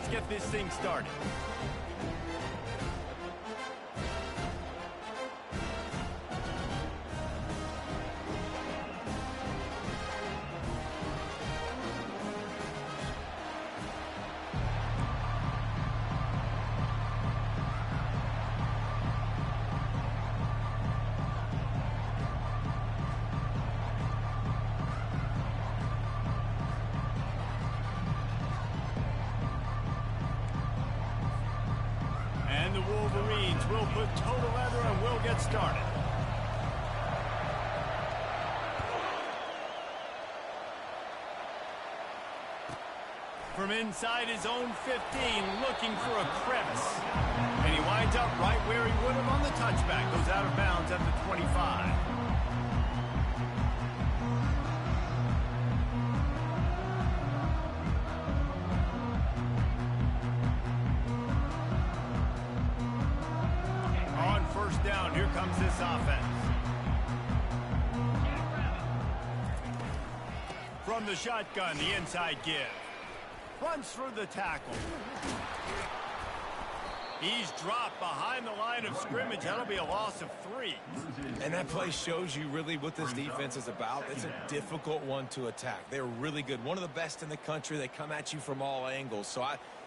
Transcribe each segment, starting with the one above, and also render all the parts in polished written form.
let's get this thing started. And the Wolverines will put total leather and will get started. From inside his own 15, looking for a crevice. And he winds up right where he would have on the touchback. Goes out of bounds at the 25. First down, here comes this offense. From the shotgun, the inside give. Runs through the tackle. He's dropped behind the line of scrimmage. That'll be a loss of 3. And that play shows you really what this defense is about. It's a difficult one to attack. They're really good. One of the best in the country. They come at you from all angles. So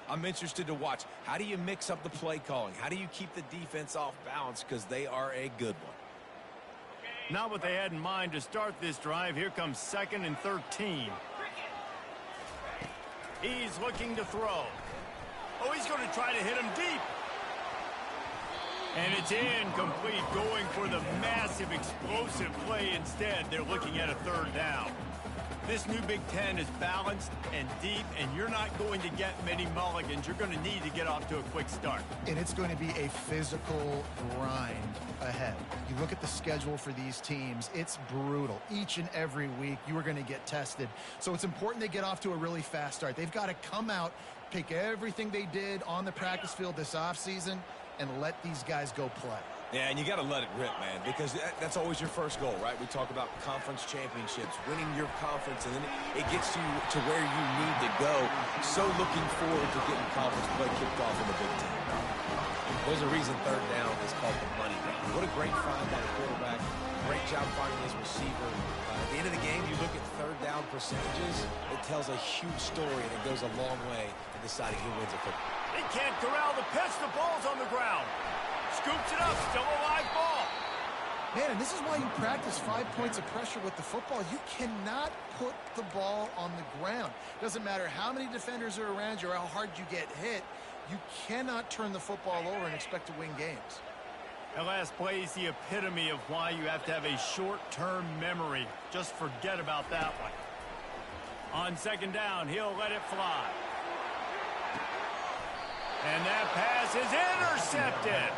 I'm interested to watch. How do you mix up the play calling? How do you keep the defense off balance? Because they are a good one. Not what they had in mind to start this drive. Here comes 2nd and 13. He's looking to throw. Oh, he's going to try to hit him deep. And it's incomplete, going for the massive explosive play instead. They're looking at a 3rd down. This new Big Ten is balanced and deep, and you're not going to get many mulligans. You're going to need to get off to a quick start. And it's going to be a physical grind ahead. You look at the schedule for these teams, it's brutal. Each and every week, you are going to get tested. So it's important they get off to a really fast start. They've got to come out, pick everything they did on the practice field this offseason, and let these guys go play. Yeah, and you got to let it rip, man, because that's always your first goal, right? We talk about conference championships, winning your conference, and then it gets you to where you need to go. So looking forward to getting conference play kicked off in the Big Ten. There's a reason 3rd down is called the money down. What a great find by the quarterback. Great job finding his receiver. At the end of the game, you look at 3rd down percentages. It tells a huge story, and it goes a long way in deciding who wins a football. They can't corral the pitch. The ball's on the ground. Scoops it up, still a live ball. Man, and this is why you practice 5 points of pressure with the football. You cannot put the ball on the ground. Doesn't matter how many defenders are around you or how hard you get hit. You cannot turn the football over and expect to win games. That last play is the epitome of why you have to have a short-term memory. Just forget about that one. On 2nd down, he'll let it fly. And that pass is intercepted.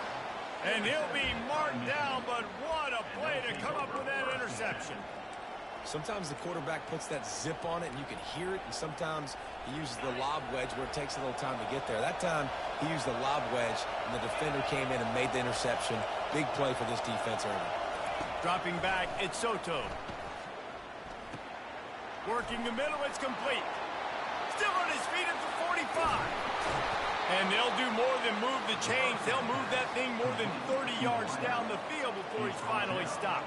And he'll be marked down, but what a play to come up with that interception. Sometimes the quarterback puts that zip on it, and you can hear it, and sometimes he uses the lob wedge where it takes a little time to get there. That time, he used the lob wedge, and the defender came in and made the interception. Big play for this defense early. Dropping back, it's Soto. Working the middle, it's complete. Still on his feet at the 45. And they'll do more than move the chains. They'll move that thing more than 30 yards down the field before he's finally stopped.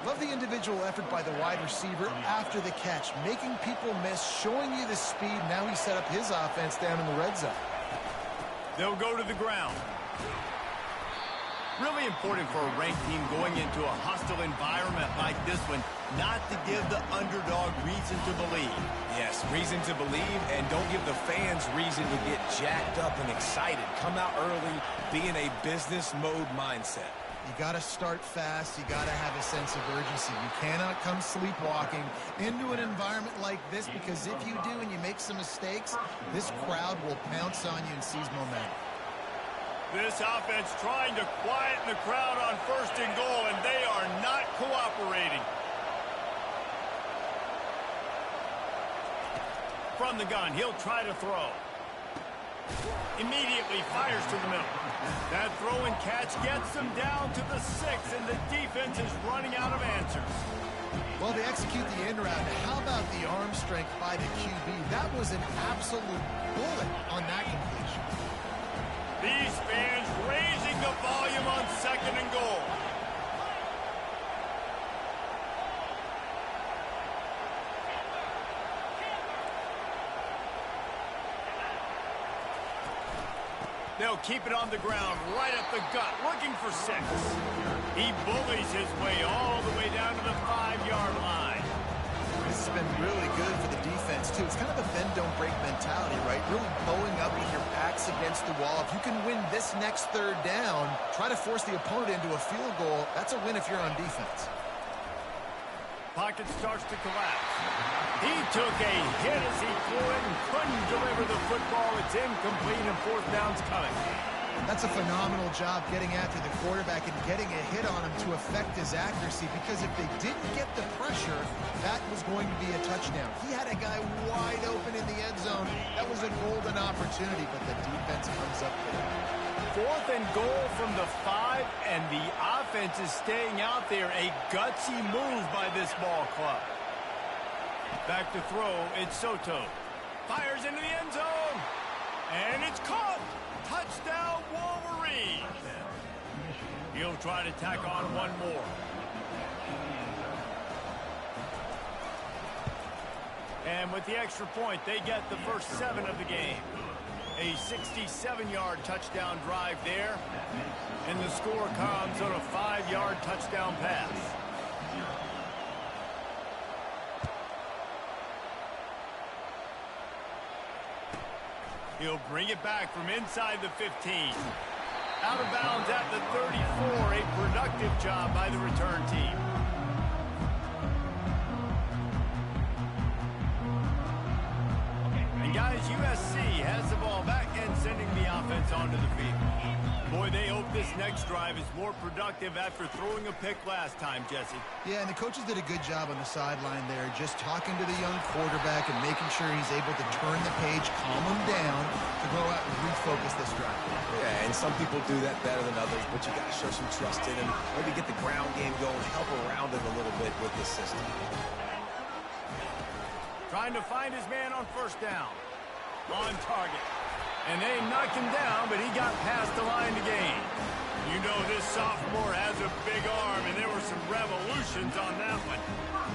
Love the individual effort by the wide receiver after the catch, making people miss, showing you the speed. Now he set up his offense down in the red zone. They'll go to the ground. Really important for a ranked team going into a hostile environment like this one, not to give the underdog reason to believe. Yes, reason to believe, and don't give the fans reason to get jacked up and excited. Come out early, be in a business mode mindset. You got to start fast. You got to have a sense of urgency. You cannot come sleepwalking into an environment like this, because if you do and you make some mistakes, this crowd will pounce on you and seize momentum. This offense trying to quieten the crowd on 1st and goal, and they are not cooperating. From the gun, he'll try to throw. Immediately fires to the middle. That throw and catch gets them down to the 6, and the defense is running out of answers. Well, they execute the end route. How about the arm strength by the QB? That was an absolute bullet on that completion. These fans raising the volume on 2nd and goal. They'll keep it on the ground, right up the gut, looking for 6. He bullies his way all the way down to the 5-yard line. This has been really good for the defense, too. It's kind of a bend-don't-break mentality, right? Really bowing up with your backs against the wall. If you can win this next 3rd down, try to force the opponent into a field goal. That's a win if you're on defense. Pocket starts to collapse. He took a hit as he threw it and couldn't deliver the football. It's incomplete and 4th down's coming. That's a phenomenal job getting after the quarterback and getting a hit on him to affect his accuracy, because if they didn't get the pressure, that was going to be a touchdown. He had a guy wide open in the end zone. That was a golden opportunity, but the defense comes up with it. 4th and goal from the 5, and the offense is staying out there. A gutsy move by this ball club. Back to throw, it's Soto. Fires into the end zone, and it's caught. Touchdown, Wolverine. He'll try to tack on one more. And with the extra point, they get the first 7 of the game. A 67-yard touchdown drive there. And the score comes on a 5-yard touchdown pass. He'll bring it back from inside the 15. Out of bounds at the 34. A productive job by the return team. And guys, USC has the ball back and sending the offense onto the field. Boy, they hope this next drive is more productive after throwing a pick last time, Jesse. Yeah, and the coaches did a good job on the sideline there, just talking to the young quarterback and making sure he's able to turn the page, calm him down, to go out and refocus this drive. Yeah, and some people do that better than others, but you got to show some trust in him. Maybe get the ground game going, help around him a little bit with the system. Trying to find his man on 1st down. On target. And they knocked him down, but he got past the line to gain. You know this sophomore has a big arm, and there were some revolutions on that one.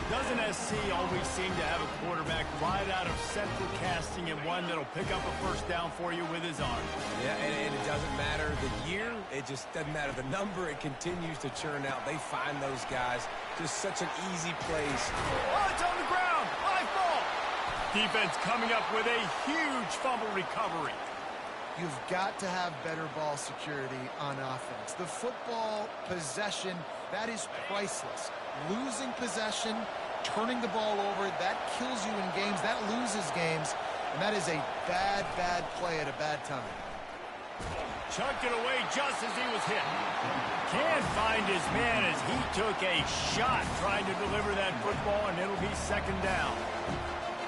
Doesn't SC always seem to have a quarterback right out of central casting and one that'll pick up a 1st down for you with his arm? Yeah, and it doesn't matter the year. It just doesn't matter the number. It continues to churn out. They find those guys. Just such an easy place. Oh, it's on the ground. High ball. Defense coming up with a huge fumble recovery. You've got to have better ball security on offense. The football possession, that is priceless. Losing possession, turning the ball over, that kills you in games, that loses games, and that is a bad, bad play at a bad time. Chucked it away just as he was hit. Can't find his man as he took a shot trying to deliver that football, and it'll be 2nd down.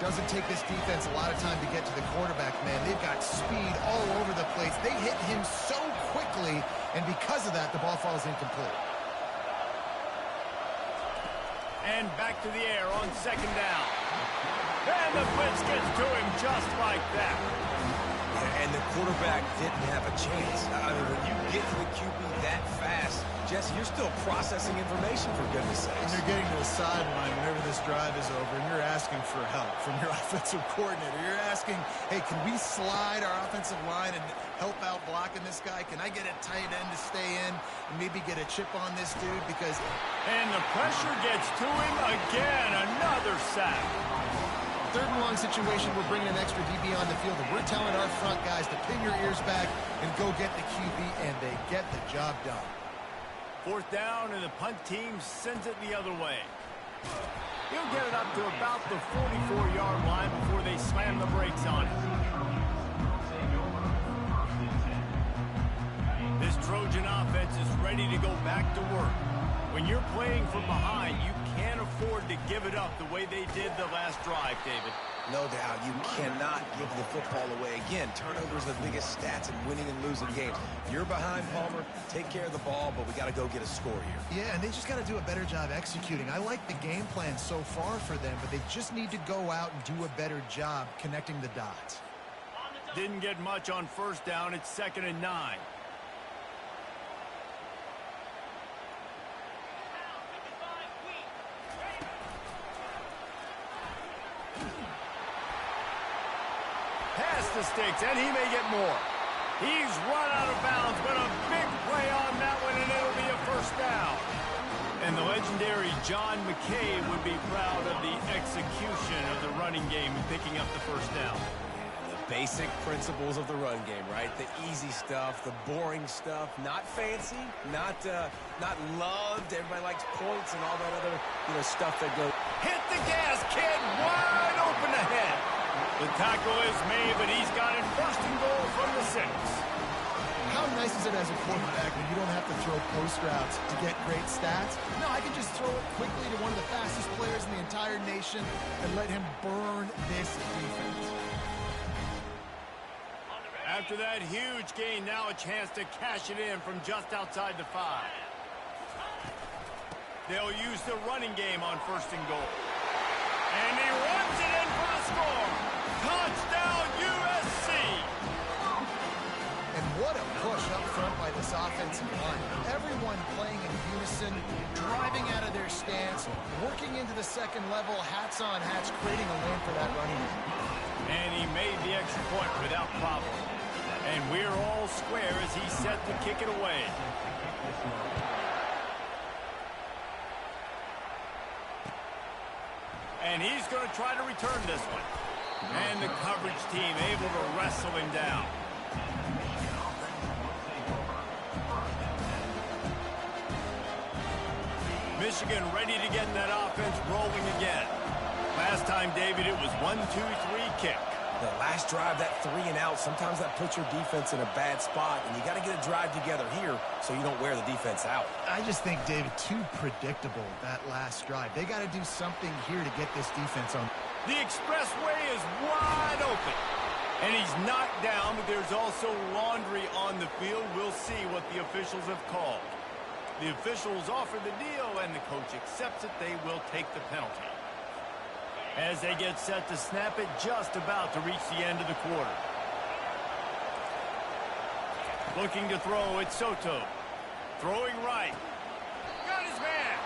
Doesn't take this defense a lot of time to get to the quarterback, man. They've got speed all over the place. They hit him so quickly, and because of that, the ball falls incomplete. And back to the air on 2nd down. And the blitz gets to him just like that. Yeah, and the quarterback didn't have a chance. I mean, when you get to the QB that fast, Jesse, you're still processing information, for goodness sakes. And you're getting to the sideline whenever this drive is over, and you're asking for help from your offensive coordinator. You're asking, hey, can we slide our offensive line and help out blocking this guy? Can I get a tight end to stay in and maybe get a chip on this dude? Because... And the pressure gets to him again. Another sack. 3rd and long situation, we're bringing an extra DB on the field, and we're telling our front guys to pin your ears back and go get the QB, and they get the job done. 4th down, and the punt team sends it the other way. He'll get it up to about the 44-yard line before they slam the brakes on it. This Trojan offense is ready to go back to work. When you're playing from behind, you can't afford to give it up the way they did the last drive, David. No doubt. You cannot give the football away. Again, turnovers are the biggest stats in winning and losing games. If you're behind, Palmer, take care of the ball, but we got to go get a score here. Yeah, and they just got to do a better job executing. I like the game plan so far for them, but they just need to go out and do a better job connecting the dots. Didn't get much on first down. It's 2nd and 9. Past the sticks, and he may get more. He's run out of bounds, but a big play on that one, and it'll be a first down. And the legendary John McKay would be proud of the execution of the running game and picking up the first down. Basic principles of the run game, right? The easy stuff, the boring stuff, not fancy, not loved. Everybody likes points and all that other, stuff that goes. Hit the gas, kid, wide open ahead. The tackle is made, but he's got it 1st and goal from the 6. How nice is it as a quarterback when you don't have to throw post routes to get great stats? No, I can just throw it quickly to one of the fastest players in the entire nation and let him burn this defense. After that huge gain, now a chance to cash it in from just outside the 5. They'll use the running game on 1st and goal. And he runs it in for the score. Touchdown, USC! And what a push up front by this offensive line. Everyone playing in unison, driving out of their stance, working into the second level, hats on hats, creating a lane for that running game. And he made the extra point without problem. And we're all square as he's set to kick it away. And he's going to try to return this one. And the coverage team able to wrestle him down. Michigan ready to get that offense rolling again. Last time, David, it was 1-2-3 kick. The last drive, that 3 and out, sometimes that puts your defense in a bad spot, and you got to get a drive together here so you don't wear the defense out. I just think, David, too predictable, that last drive. They got to do something here to get this defense on. The expressway is wide open. And he's knocked down, but there's also laundry on the field. We'll see what the officials have called. The officials offer the deal, and the coach accepts it. They will take the penalty. As they get set to snap it, just about to reach the end of the quarter. Looking to throw, it's Soto. Throwing right. Got his man.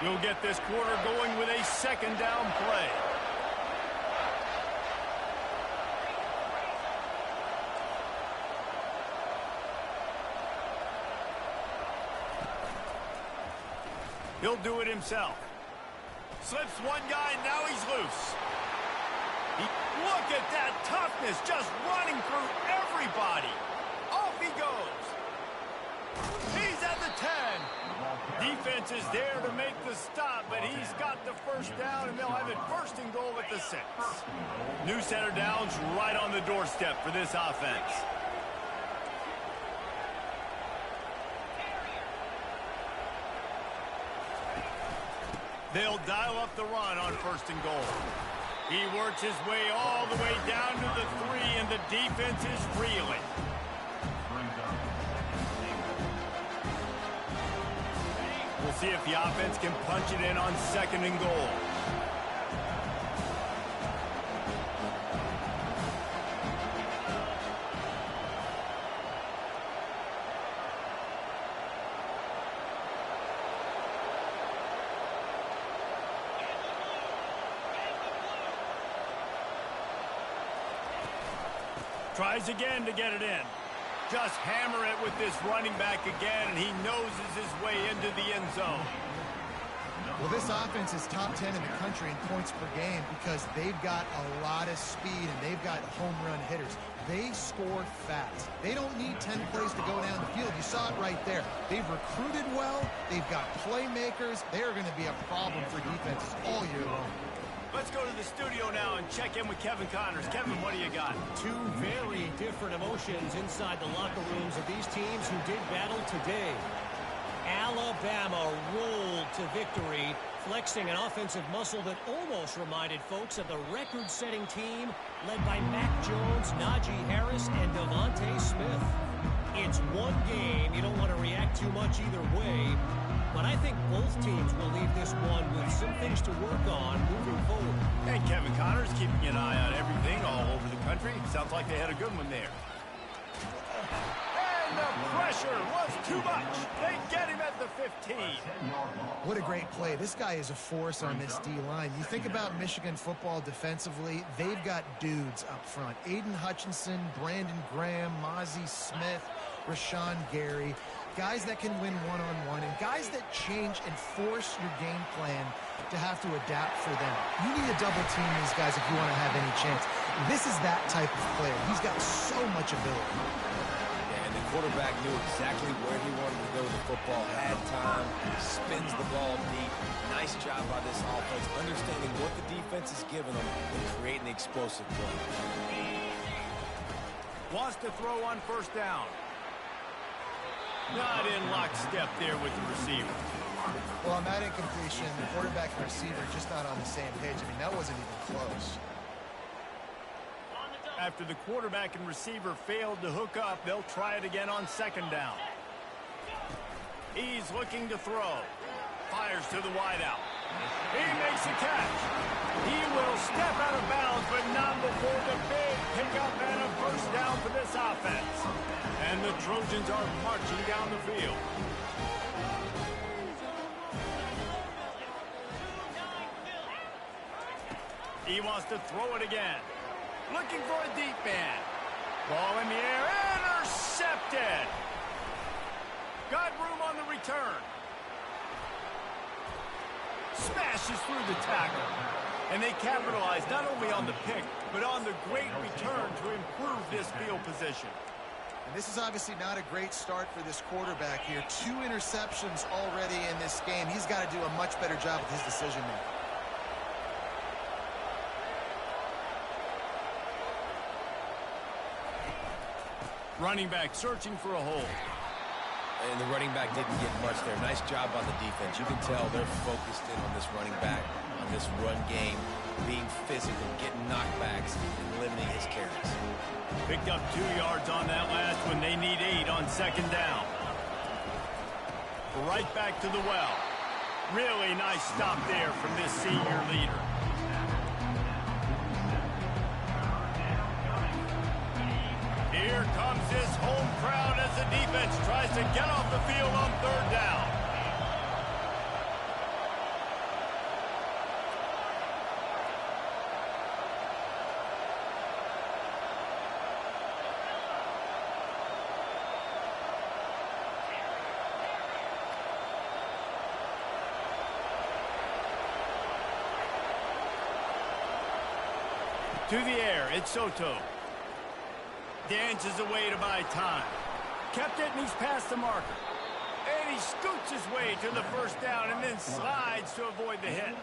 We'll get this quarter going with a 2nd down play. He'll do it himself. Slips one guy, now he's loose. Look at that toughness, just running through everybody. Off he goes. He's at the 10. Defense is there to make the stop, but he's got the 1st down, and they'll have it 1st and goal at the 6. New center downs right on the doorstep for this offense. They'll dial up the run on 1st and goal. He works his way all the way down to the 3, and the defense is reeling. We'll see if the offense can punch it in on 2nd and goal. Tries again to get it in. Just hammer it with this running back again, and he noses his way into the end zone. Well, this offense is top 10 in the country in points per game because they've got a lot of speed and they've got home run hitters. they score fast. They don't need 10 plays to go down the field. You saw it right there. They've recruited well. They've got playmakers. They are going to be a problem for defenses all year long. Let's go to the studio now and check in with Kevin Connors. Kevin, what do you got? Two very different emotions inside the locker rooms of these teams who did battle today. Alabama rolled to victory, flexing an offensive muscle that almost reminded folks of the record-setting team led by Mac Jones, Najee Harris, and Devontae Smith. It's one game. You don't want to react too much either way, but I think both teams will leave this one with some things to work on moving forward. And Kevin Connors keeping an eye on everything all over the country. Sounds like they had a good one there. And the pressure was too much. They get him at the 15. What a great play. This guy is a force on this D-line. You think about Michigan football defensively, they've got dudes up front. Aiden Hutchinson, Brandon Graham, Mozzie Smith, Rashawn Gary. Guys that can win one-on-one and guys that change and force your game plan to have to adapt for them. You need to double team these guys if you want to have any chance. This is that type of player. He's got so much ability. And the quarterback knew exactly where he wanted to go with the football, had time, spins the ball deep. Nice job by this offense, understanding what the defense is giving them and creating the explosive play. Wants to throw on first down. Not in lockstep there with the receiver. Well, on that incompletion, the quarterback and receiver just not on the same page. I mean, that wasn't even close. After the quarterback and receiver failed to hook up, they'll try it again on second down. He's looking to throw. Fires to the wideout. He makes a catch. He will step out of bounds, but not before the big pickup and a first down for this offense. And the Trojans are marching down the field. He wants to throw it again. Looking for a deep man. Ball in the air. Intercepted. Got room on the return. Smashes through the tackle. And they capitalize not only on the pick, but on the great return to improve this field position. And this is obviously not a great start for this quarterback here. 2 interceptions already in this game. He's got to do a much better job with his decision making. Running back searching for a hole. And the running back didn't get much there. Nice job by the defense. You can tell they're focused in on this running back, on this run game, being physical, getting knockbacks, and limiting his carries. Picked up 2 yards on that last one. They need 8 on second down. Right back to the well. Really nice stop there from this senior leader. Here comes his home crowd as the defense tries to get off the field on third down. To the air, it's Soto. Dances away to buy time. Kept it, and he's past the marker. And he scoots his way to the first down and then slides to avoid the hit.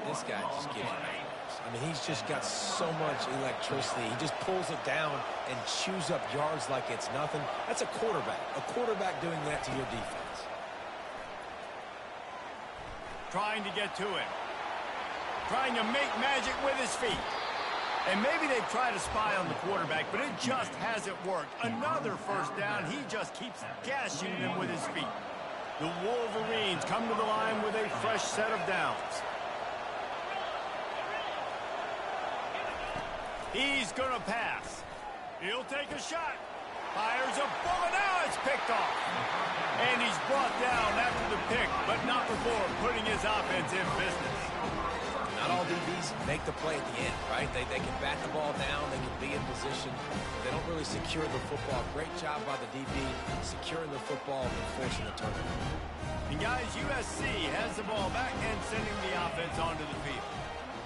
This guy just gives you nightmares. I mean, he's just got so much electricity. He just pulls it down and chews up yards like it's nothing. That's a quarterback. A quarterback doing that to your defense. Trying to get to him. Trying to make magic with his feet. And maybe they've tried to spy on the quarterback, but it just hasn't worked. Another first down. He just keeps gashing them with his feet. The Wolverines come to the line with a fresh set of downs. He's going to pass. He'll take a shot. Fires a bullet. Now it's picked off. And he's brought down after the pick, but not before putting his offense in business. Not all DBs make the play at the end, right? They can bat the ball down, they can be in position. They don't really secure the football. Great job by the DB securing the football and forcing the turnover. And guys, USC has the ball back and sending the offense onto the field.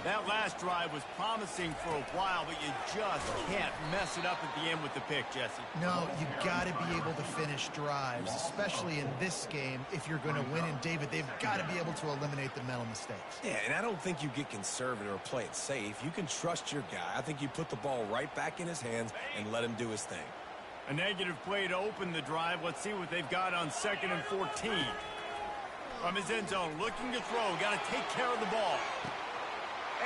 That last drive was promising for a while, but you just can't mess it up at the end with the pick, Jesse. No, you got to be able to finish drives, especially in this game. If you're going to win, and David, they've got to be able to eliminate the mental mistakes. Yeah, and I don't think you get conservative or play it safe. You can trust your guy. I think you put the ball right back in his hands and let him do his thing. A negative play to open the drive. Let's see what they've got on 2nd and 14. From his end zone, looking to throw. Got to take care of the ball.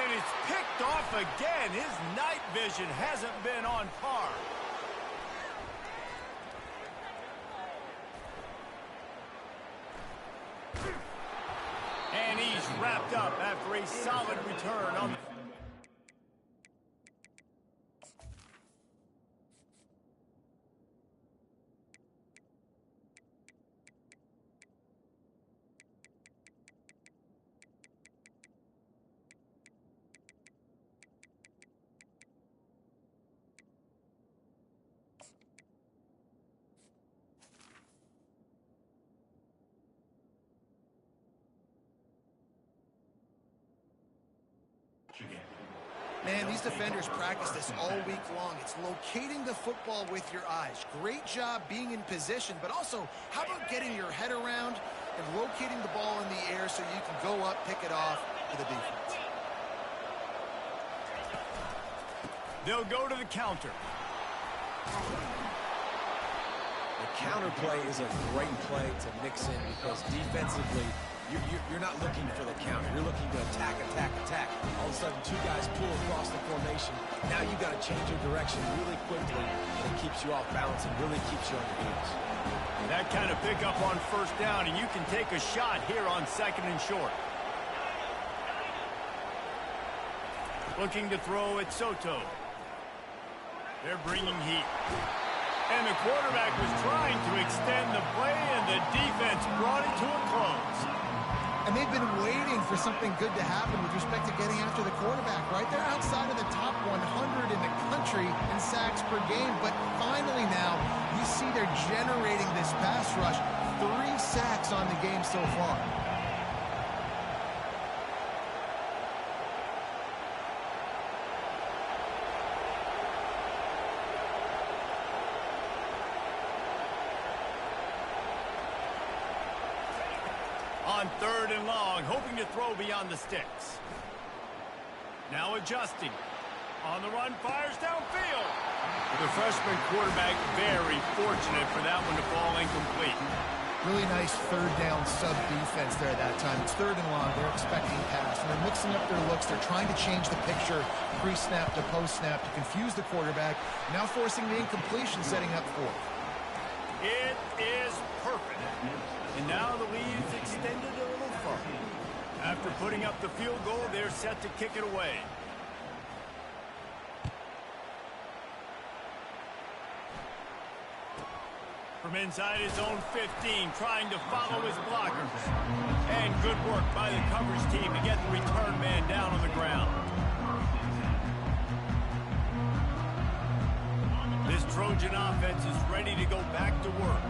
And it's picked off again. His night vision hasn't been on par. And he's wrapped up after a solid return on the... Man, these defenders practice this all week long. It's locating the football with your eyes. Great job being in position, but also, how about getting your head around and locating the ball in the air so you can go up, pick it off for the defense. They'll go to the counter. The counter play is a great play to mix in because defensively, you're not looking for the counter. You're looking to attack, attack, attack. All of a sudden, two guys pull across the formation. Now you got to change your direction really quickly, and it keeps you off balance and really keeps you on your heels. That kind of pickup on 1st down, and you can take a shot here on 2nd and short. Looking to throw at Soto. They're bringing heat. And the quarterback was trying to extend the play, and the defense brought it to a close. And they've been waiting for something good to happen with respect to getting after the quarterback, right? They're outside of the top 100 in the country in sacks per game. But finally now, you see they're generating this pass rush. 3 sacks on the game so far. On 3rd and long, hoping to throw beyond the sticks. Now adjusting. On the run, fires downfield. The freshman quarterback very fortunate for that one to fall incomplete. Really nice 3rd down sub-defense there that time. It's 3rd and long. They're expecting pass. And they're mixing up their looks. They're trying to change the picture pre-snap to post-snap to confuse the quarterback. Now forcing the incompletion, setting up 4th. It is perfect. And now the lead's extended a little further. After putting up the field goal, they're set to kick it away. From inside his own 15, trying to follow his blockers. And good work by the coverage team to get the return man down on the ground. This Trojan offense is ready to go back to work.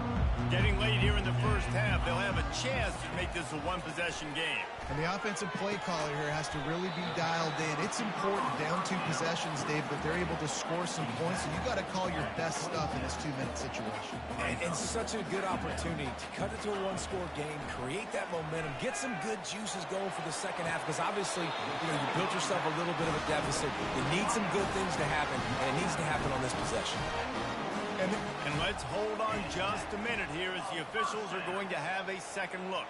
Getting late here in the 1st half, they'll have a chance to make this a one-possession game. And the offensive play caller here has to really be dialed in. It's important, down 2 possessions, Dave, that they're able to score some points. And you got to call your best stuff in this 2-minute situation. And such a good opportunity to cut it to a 1-score game, create that momentum, get some good juices going for the 2nd half. Because obviously, you built yourself a little bit of a deficit. You need some good things to happen, and it needs to happen on this possession. And let's hold on just a minute here as the officials are going to have a 2nd look.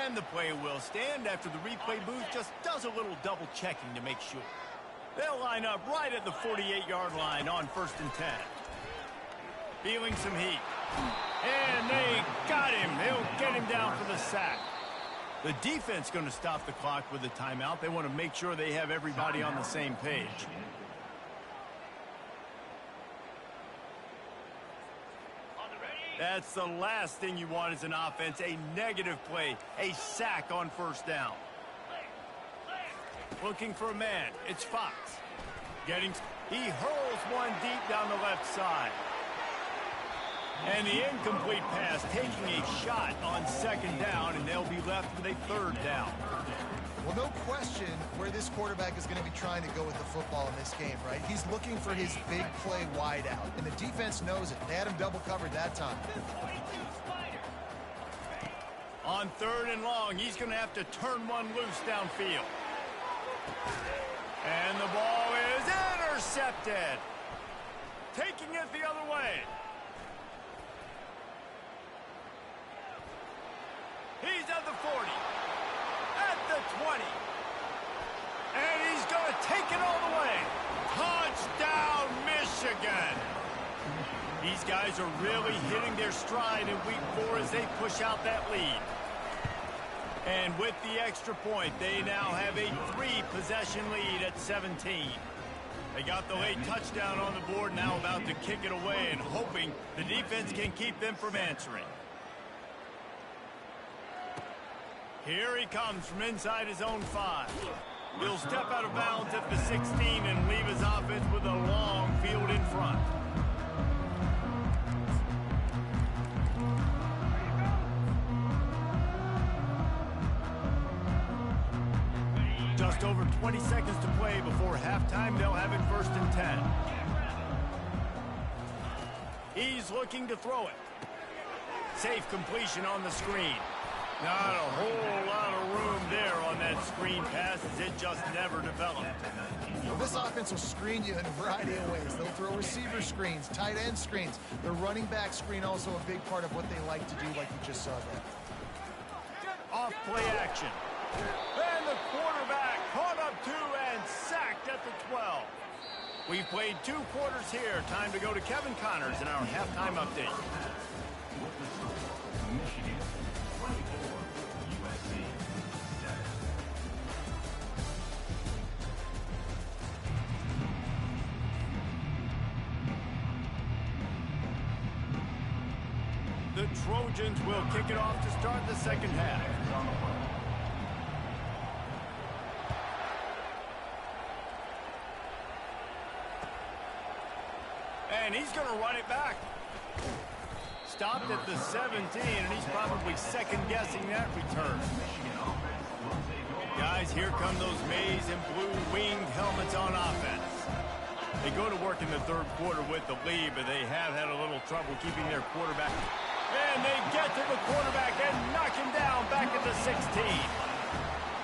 And the play will stand after the replay booth just does a little double checking to make sure. They'll line up right at the 48-yard line on 1st and 10. Feeling some heat. And they got him. They'll get him down for the sack. The defense going to stop the clock with a timeout. They want to make sure they have everybody on the same page. That's the last thing you want as an offense, a negative play, a sack on 1st down. Looking for a man, it's Fox. He hurls one deep down the left side. And the incomplete pass taking a shot on second down, and they'll be left with a third down. Well, no question where this quarterback is going to be trying to go with the football in this game, right? He's looking for his big play wide out, and the defense knows it. They had him double covered that time. On third and long, he's going to have to turn one loose downfield. And the ball is intercepted. Taking it the other way. He's at the 40. At the 20. And he's going to take it all the way. Touchdown, Michigan. These guys are really hitting their stride in week 4 as they push out that lead. And with the extra point, they now have a 3-possession lead at 17. They got the late touchdown on the board, now about to kick it away and hoping the defense can keep them from answering. Here he comes from inside his own 5. He'll step out of bounds at the 16 and leave his offense with a long field in front. Just over 20 seconds to play before halftime. They'll have it 1st and 10. He's looking to throw it. Safe completion on the screen. Not a whole lot of room there on that screen pass as it just never developed. Well, this offense will screen you in a variety of ways. They'll throw receiver screens, tight end screens. The running back screen also a big part of what they like to do, like you just saw there. Off play action. And the quarterback caught up 2 and sacked at the 12. We've played 2 quarters here. Time to go to Kevin Connors in our halftime update. The Trojans will kick it off to start the second half. And he's going to run it back. Stopped at the 17, and he's probably second-guessing that return. Guys, here come those maize and blue winged helmets on offense. They go to work in the third quarter with the lead, but they have had a little trouble keeping their quarterback. And they get to the quarterback and knock him down back at the 16.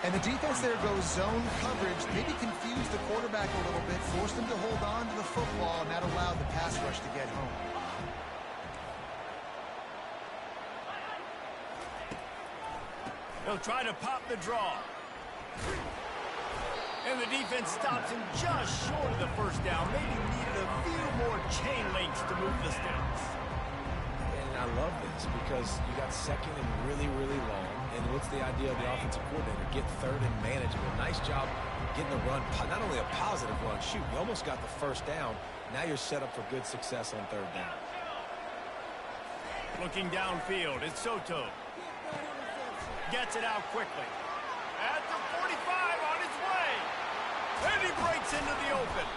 And the defense there goes zone coverage, maybe confused the quarterback a little bit, forced him to hold on to the football, and that allowed the pass rush to get home. He'll try to pop the draw. And the defense stops him just short of the first down. Maybe needed a few more chain links to move the sticks. And I love this because you got second and really, really long. And what's the idea of the offensive coordinator? Get third and manageable. Nice job getting the run. Not only a positive run, shoot, you almost got the first down. Now you're set up for good success on third down. Looking downfield, it's Soto. Gets it out quickly. At the 45 on his way. And he breaks into the open.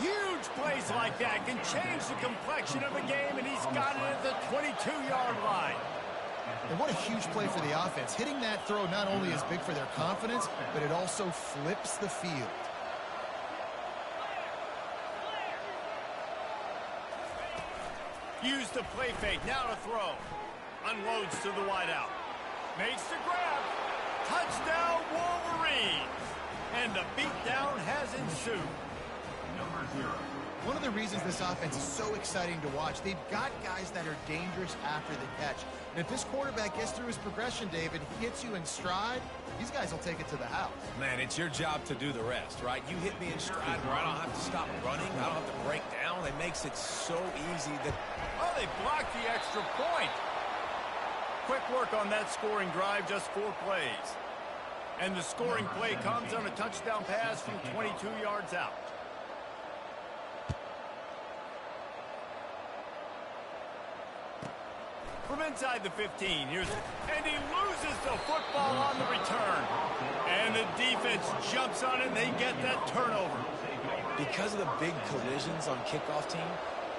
Huge plays like that can change the complexion of a game, and he's got it at the 22-yard line. And what a huge play for the offense. Hitting that throw not only is big for their confidence, but it also flips the field. Use the play fake, now to throw. Unloads to the wideout. Makes the grab. Touchdown, Wolverines. And the beatdown has ensued. One of the reasons this offense is so exciting to watch, they've got guys that are dangerous after the catch. And if this quarterback gets through his progression, David, hits you in stride, these guys will take it to the house. Man, it's your job to do the rest, right? You hit me in stride where I don't have to stop running. I don't have to break down. It makes it so easy that... Oh, they blocked the extra point. Quick work on that scoring drive, just 4 plays. And the scoring play comes on a touchdown pass from 22 yards out. From inside the 15, and he loses the football on the return. And the defense jumps on it, and they get that turnover. Because of the big collisions on kickoff team,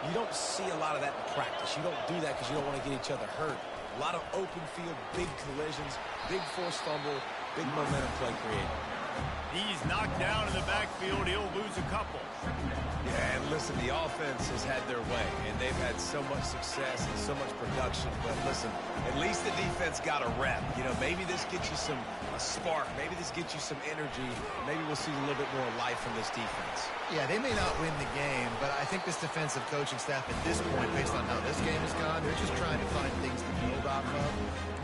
You don't see a lot of that in practice. You don't do that because you don't want to get each other hurt. A lot of open field, big collisions, big forced fumble, big momentum play created. He's knocked down in the backfield. He'll lose a couple. Yeah, and listen, the offense has had their way, and they've had so much success and so much production. But listen, at least the defense got a rep. You know, maybe this gets you a spark. Maybe this gets you some energy. Maybe we'll see a little bit more life from this defense. Yeah, they may not win the game, but I think this defensive coaching staff at this point, based on how this game has gone, they're just trying to find things to build off of.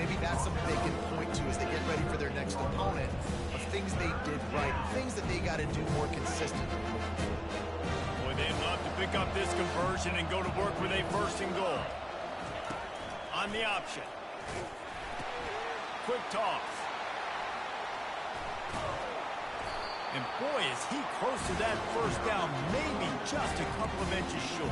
Maybe that's something they can point to as they get ready for their next opponent, of things they did right, things that they got to do more consistently. Boy, they'd love to pick up this conversion and go to work with a first and goal. On the option. Quick toss. And boy, is he close to that first down, maybe just a couple of inches short.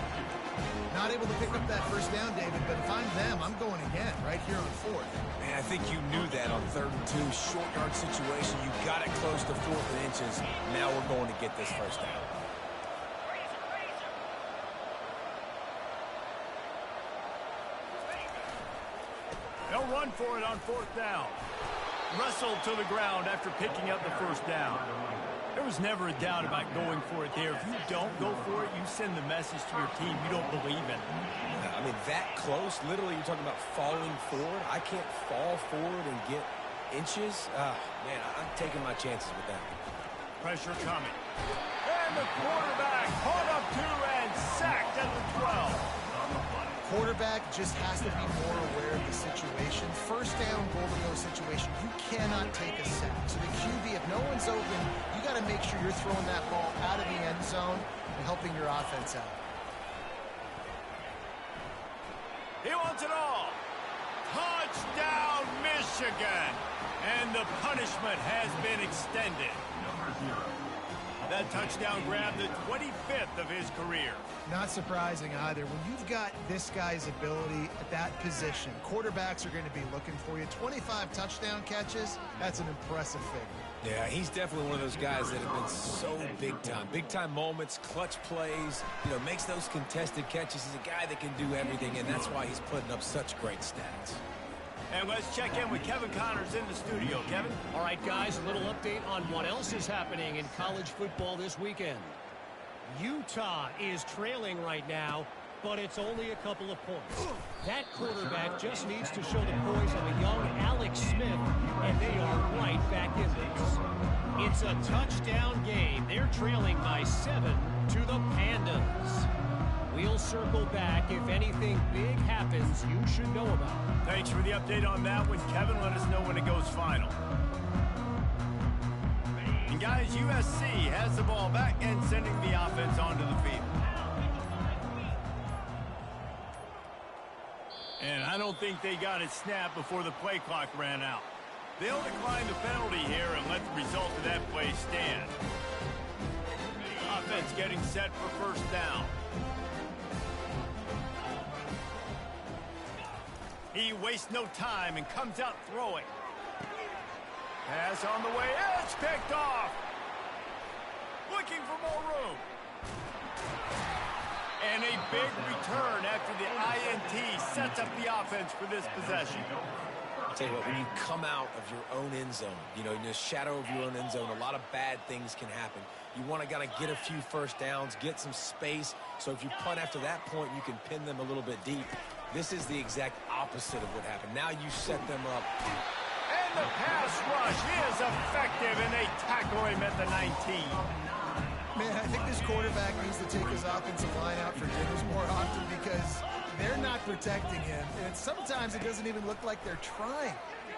Not able to pick up that first down, David, but if I'm them, I'm going again right here on fourth. Man, I think you knew that on 3rd and 2, short yard situation. You got it close to 4th and inches. Now we're going to get this first down. They'll run for it on 4th down. Wrestled to the ground after picking up the first down. There was never a doubt about going for it there. If you don't go for it, you send the message to your team you don't believe in it. I mean, that close, literally you're talking about falling forward. I can't fall forward and get inches. Man, I'm taking my chances with that. Pressure coming. And the quarterback caught up to and sacked at the 12. Quarterback just has to be more aware of the situation. First down, goal-to-go situation, you cannot take a sack. So the QB, if no one's open, you got to make sure you're throwing that ball out of the end zone and helping your offense out. He wants it all. Touchdown, Michigan. And the punishment has been extended. That touchdown grabbed the 25th of his career. Not surprising either. When you've got this guy's ability at that position, quarterbacks are going to be looking for you. 25 touchdown catches, that's an impressive figure. Yeah, he's definitely one of those guys that have been so big time. Big time moments, clutch plays, makes those contested catches. He's a guy that can do everything, and that's why he's putting up such great stats. And let's check in with Kevin Connors in the studio. Kevin? All right, guys, a little update on what else is happening in college football this weekend. Utah is trailing right now, but it's only a couple of points. That quarterback just needs to show the poise of a young Alex Smith, and they are right back in this. It's a touchdown game. They're trailing by 7 to the Pandas. We'll circle back if anything big happens you should know about. Thanks for the update on that one, Kevin. Let us know when it goes final. And guys, USC has the ball back and sending the offense onto the field. And I don't think they got it snapped before the play clock ran out. They'll decline the penalty here and let the result of that play stand. Offense getting set for first down. He wastes no time and comes out throwing. Pass on the way. It's picked off. Looking for more room. And a big return after the INT sets up the offense for this possession. I'll tell you what, when you come out of your own end zone, in the shadow of your own end zone, a lot of bad things can happen. You want to kind of get a few first downs, get some space, so if you punt after that point, you can pin them a little bit deep. This is the exact opposite of what happened. Now you set them up. And the pass rush is effective, and they tackle him at the 19. Man, I think this quarterback needs to take his offensive line out for dinners more often because they're not protecting him. And sometimes it doesn't even look like they're trying.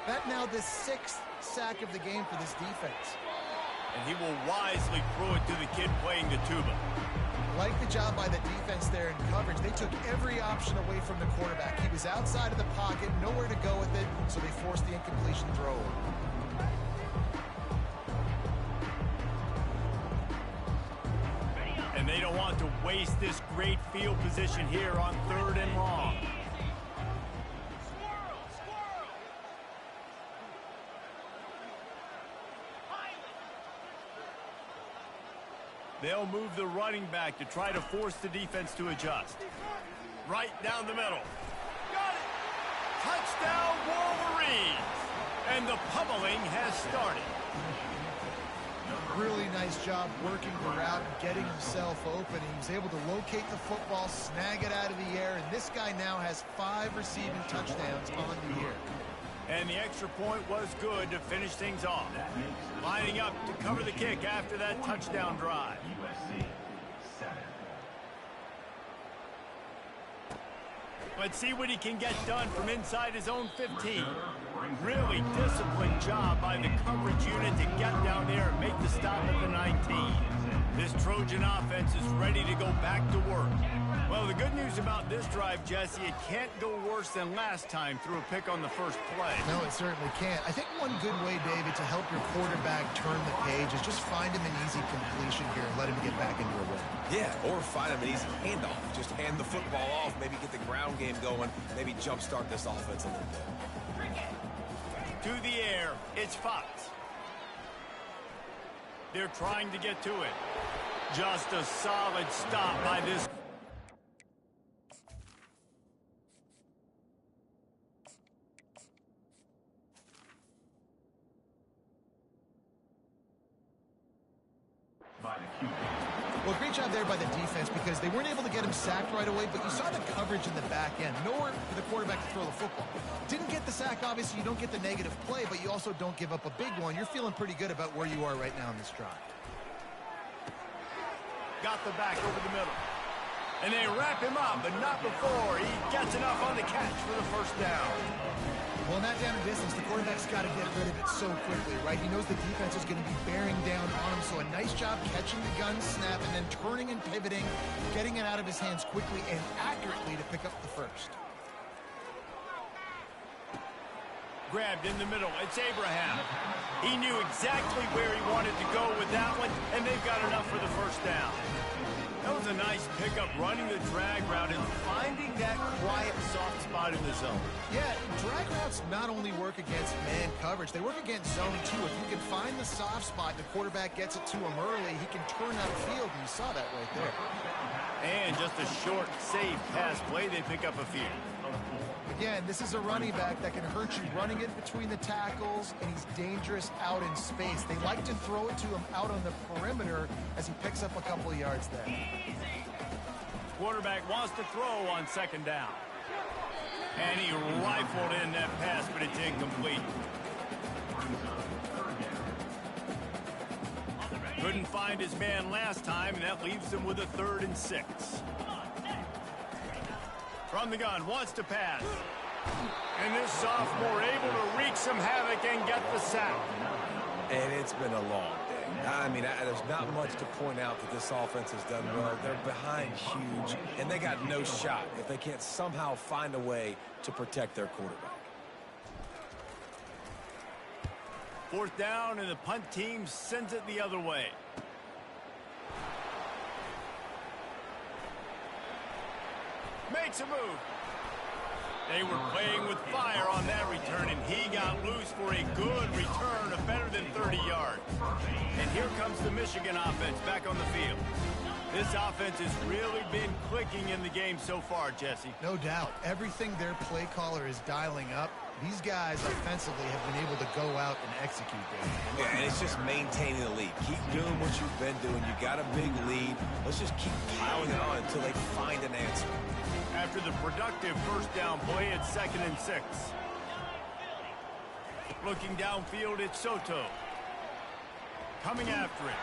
That now the 6th sack of the game for this defense. And he will wisely throw it to the kid playing the tuba. Like the job by the defense there in coverage. They took every option away from the quarterback. He was outside of the pocket, nowhere to go with it, so they forced the incompletion throw. And they don't want to waste this great field position here on 3rd and long. They'll move the running back to try to force the defense to adjust. Right down the middle. Got it! Touchdown, Wolverines! And the pummeling has started. Really nice job working the route and getting himself open. He was able to locate the football, snag it out of the air, and this guy now has 5 receiving touchdowns on the year. And the extra point was good to finish things off. Lining up to cover the kick after that touchdown drive. Let's see what he can get done from inside his own 15. Really disciplined job by the coverage unit to get down there and make the stop at the 19. This Trojan offense is ready to go back to work. Well, the good news about this drive, Jesse, it can't go worse than last time through a pick on the first play. No, it certainly can't. I think one good way, David, to help your quarterback turn the page is just find him an easy completion here and let him get back into a rhythm. Yeah, or find him an easy handoff. Just hand the football off, maybe get the ground game going, maybe jumpstart this offense a little bit. To the air, it's Fox. They're trying to get to it. Just a solid stop by this. Well, great job there by the defense because they weren't able to get him sacked right away, but you saw the coverage in the back end. Nowhere for the quarterback to throw the football. Didn't get the sack, obviously. You don't get the negative play, but you also don't give up a big one. You're feeling pretty good about where you are right now in this drive. Got the back over the middle. And they wrap him up, but not before he gets enough on the catch for the first down. Well, in that down and distance, the quarterback's got to get rid of it so quickly, right? He knows the defense is going to be bearing down on him, so a nice job catching the gun snap and then turning and pivoting, getting it out of his hands quickly and accurately to pick up the first. Grabbed in the middle. It's Abraham. He knew exactly where he wanted to go with that one, and they've got enough for the first down. That was a nice pickup, running the drag route and finding that quiet, soft spot in the zone. Yeah, drag routes not only work against man coverage, they work against zone too. If you can find the soft spot and the quarterback gets it to him early, he can turn outfield, and you saw that right there. And just a short, safe pass play, they pick up a few. Again, this is a running back that can hurt you running it between the tackles, and he's dangerous out in space. They like to throw it to him out on the perimeter as he picks up a couple of yards there. Quarterback wants to throw on second down. And he rifled in that pass, but it's incomplete. Couldn't find his man last time, and that leaves him with a 3rd and 6. From the gun, wants to pass. And this sophomore able to wreak some havoc and get the sack. And it's been a long day. I mean, there's not much to point out that this offense has done well. They're behind huge, and they got no shot if they can't somehow find a way to protect their quarterback. 4th down, and the punt team sends it the other way. Makes a move. They were playing with fire on that return, and he got loose for a good return of better than 30 yards. And here comes the Michigan offense back on the field. This offense has really been clicking in the game so far, Jesse. No doubt. Everything their play caller is dialing up, these guys offensively have been able to go out and execute there. Yeah, and it's just maintaining the lead. Keep doing what you've been doing. You got a big lead. Let's just keep piling it on until they find an answer. After the productive first down play, it's 2nd and 6. Looking downfield, it's Soto. Coming after it.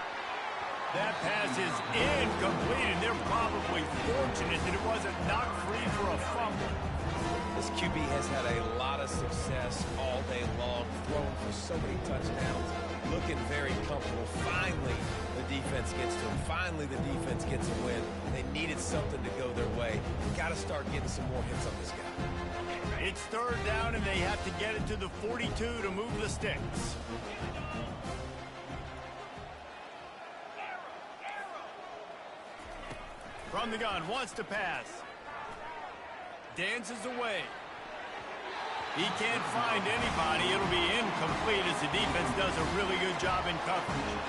That pass is incomplete, and they're probably fortunate that it wasn't knocked free for a fumble. This QB has had a lot of success all day long, throwing for so many touchdowns, looking very comfortable. Finally, the defense gets to him. Finally, the defense gets a win. They needed something to go their way. Got to start getting some more hits on this guy. It's 3rd down, and they have to get it to the 42 to move the sticks. From the gun, wants to pass. Dances away. He can't find anybody. It'll be incomplete as the defense does a really good job in coverage.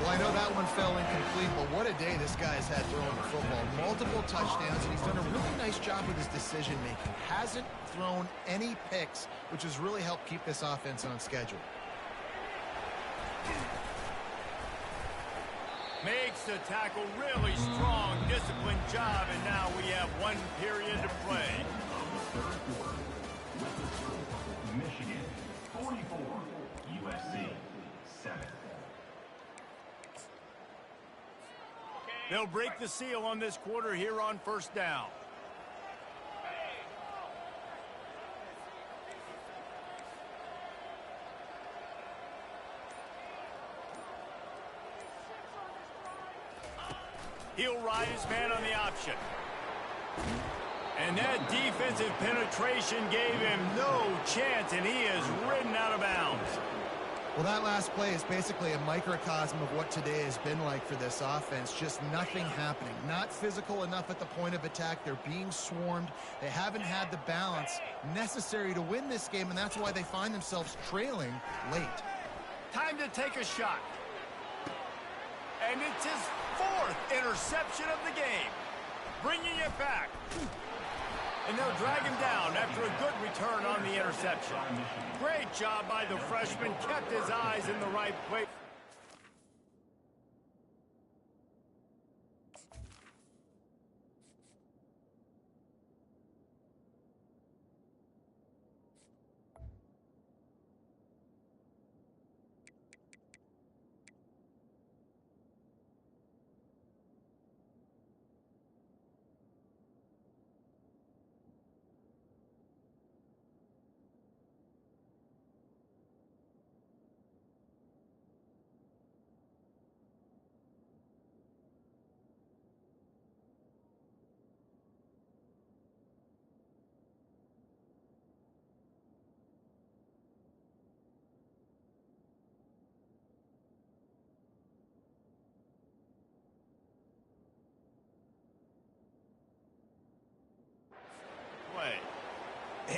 Well, I know that one fell incomplete, but what a day this guy's had throwing the football. Multiple touchdowns, and he's done a really nice job with his decision-making. Hasn't thrown any picks, which has really helped keep this offense on schedule. Makes the tackle really strong, disciplined job, and now we have 1 period to play. Michigan, 44, USC, 7. They'll break the seal on this quarter here on first down. He'll ride his man on the option. And that defensive penetration gave him no chance, and he is ridden out of bounds. Well, that last play is basically a microcosm of what today has been like for this offense. Just nothing happening. Not physical enough at the point of attack. They're being swarmed. They haven't had the balance necessary to win this game, and that's why they find themselves trailing late. Time to take a shot. And it's his 4th interception of the game. Bringing it back. And they'll drag him down after a good return on the interception. Great job by the freshman. Kept his eyes in the right place.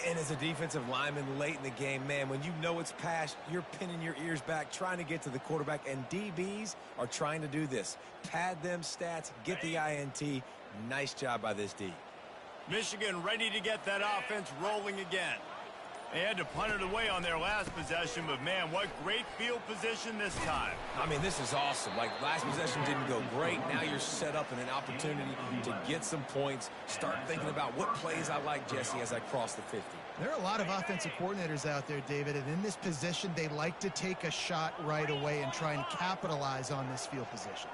And as a defensive lineman late in the game, man, when you know it's past, you're pinning your ears back, trying to get to the quarterback, and DBs are trying to do this. Pad them stats, get the INT. Nice job by this D. Michigan ready to get that offense rolling again. They had to punt it away on their last possession, but man, what great field position this time. I mean, this is awesome. Like, last possession didn't go great. Now you're set up in an opportunity to get some points. Start thinking about what plays I like, Jesse, as I cross the 50. There are a lot of offensive coordinators out there, David, and in this position, they like to take a shot right away and try and capitalize on this field position.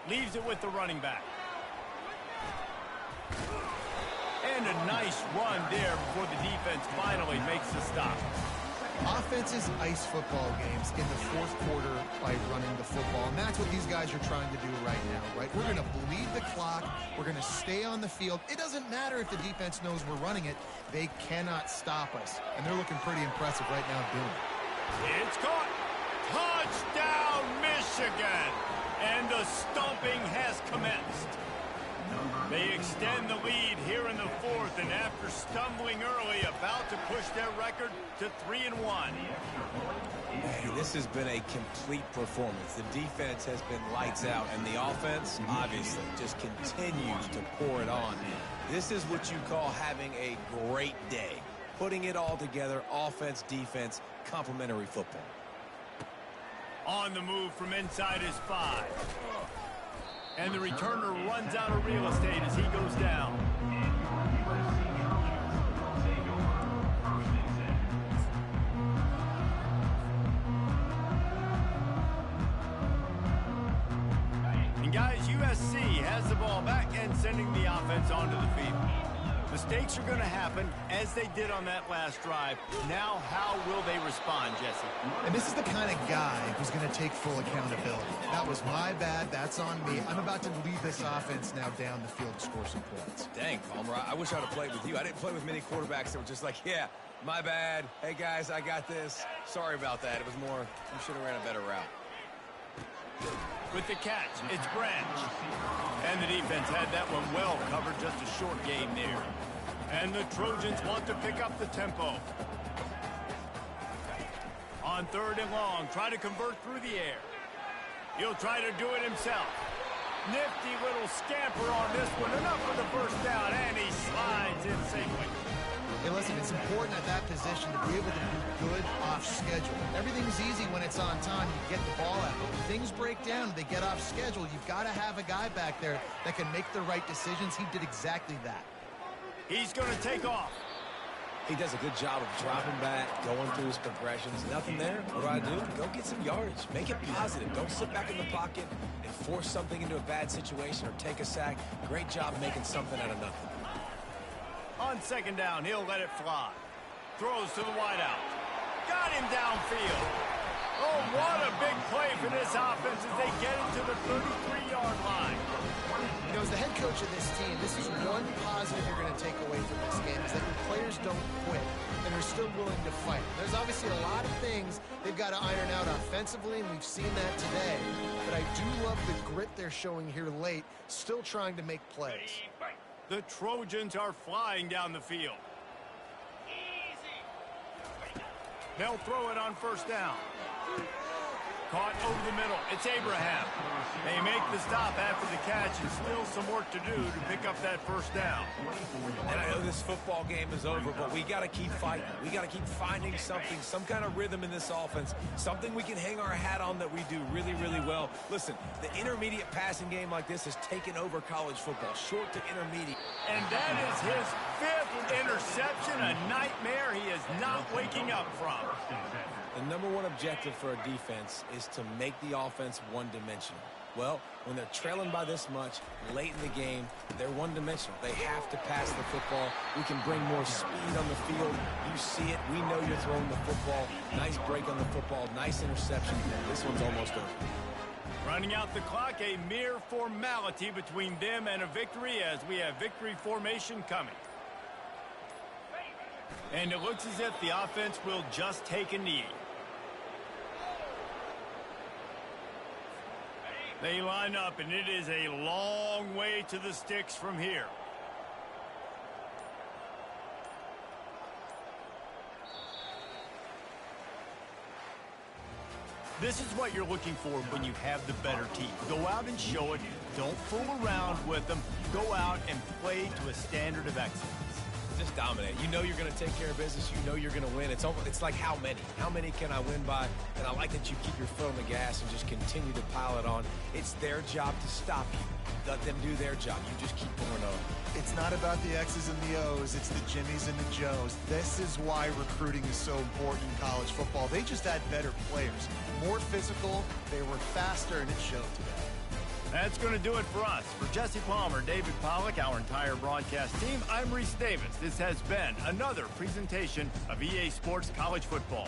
Leaves it with the running back. And a nice run there before the defense finally makes the stop. Offenses ice football games in the 4th quarter by running the football, and that's what these guys are trying to do right now, right? We're going to bleed the clock. We're going to stay on the field. It doesn't matter if the defense knows we're running it. They cannot stop us, and they're looking pretty impressive right now doing it. It's caught. Touchdown, Michigan. And the stomping has commenced. They extend the lead here in the 4th, and after stumbling early, about to push their record to 3-1. Hey, this has been a complete performance. The defense has been lights out, and the offense, obviously, just continues to pour it on. This is what you call having a great day. Putting it all together, offense, defense, complementary football. On the move from inside his 5. And the returner runs out of real estate as he goes down. And guys, USC has the ball back and sending the offense onto the field. Mistakes are going to happen, as they did on that last drive. Now, how will they respond, Jesse? And this is the kind of guy who's going to take full accountability. That was my bad. That's on me. I'm about to lead this offense now down the field to score some points. Dang, Palmer, I wish I'd have played with you. I didn't play with many quarterbacks that were just like, yeah, my bad. Hey, guys, I got this. Sorry about that. It was more, you should have ran a better route. With the catch, it's Branch. And the defense had that one well covered, just a short gain there. And the Trojans want to pick up the tempo. On 3rd and long, try to convert through the air. He'll try to do it himself. Nifty little scamper on this one. Enough for the first down, and he slides in safely. Hey, listen, it's important at that position to be able to do good off schedule. Everything's easy when it's on time. You get the ball out. But when things break down, they get off schedule. You've got to have a guy back there that can make the right decisions. He did exactly that. He's going to take off. He does a good job of dropping back, going through his progressions. Nothing there. What do? Go get some yardage. Make it positive. Don't sit back in the pocket and force something into a bad situation or take a sack. Great job making something out of nothing. On 2nd down, he'll let it fly. Throws to the wideout. Got him downfield. Oh, what a big play for this offense as they get into the 33-yard line. You know, as the head coach of this team, this is one positive you're going to take away from this game, is that your players don't quit and are still willing to fight. There's obviously a lot of things they've got to iron out offensively, and we've seen that today. But I do love the grit they're showing here late, still trying to make plays. The Trojans are flying down the field. They'll throw it on 1st down. Caught over the middle. It's Abraham. They make the stop after the catch, and still some work to do to pick up that 1st down. And I know this football game is over, but we got to keep fighting. We got to keep finding something, some kind of rhythm in this offense, something we can hang our hat on that we do really, really well. Listen, the intermediate passing game like this has taken over college football, short to intermediate. And that is his 5th interception, a nightmare he is not waking up from. The number one objective for a defense is to make the offense one-dimensional. Well, when they're trailing by this much, late in the game, they're one-dimensional. They have to pass the football. We can bring more speed on the field. You see it. We know you're throwing the football. Nice break on the football. Nice interception. This one's almost over. Running out the clock, a mere formality between them and a victory as we have victory formation coming. And it looks as if the offense will just take a knee. They line up, and it is a long way to the sticks from here. This is what you're looking for when you have the better team. Go out and show it. Don't fool around with them. Go out and play to a standard of excellence. Just dominate. You know you're going to take care of business. You know you're going to win. It's like how many? How many can I win by? And I like that you keep your foot on the gas and just continue to pile it on. It's their job to stop you. Let them do their job. You just keep going on. It's not about the X's and the O's. It's the Jimmies and the Joes. This is why recruiting is so important in college football. They just had better players. More physical. They were faster, and it showed today. That's going to do it for us. For Jesse Palmer, David Pollack, our entire broadcast team, I'm Reese Davis. This has been another presentation of EA Sports College Football.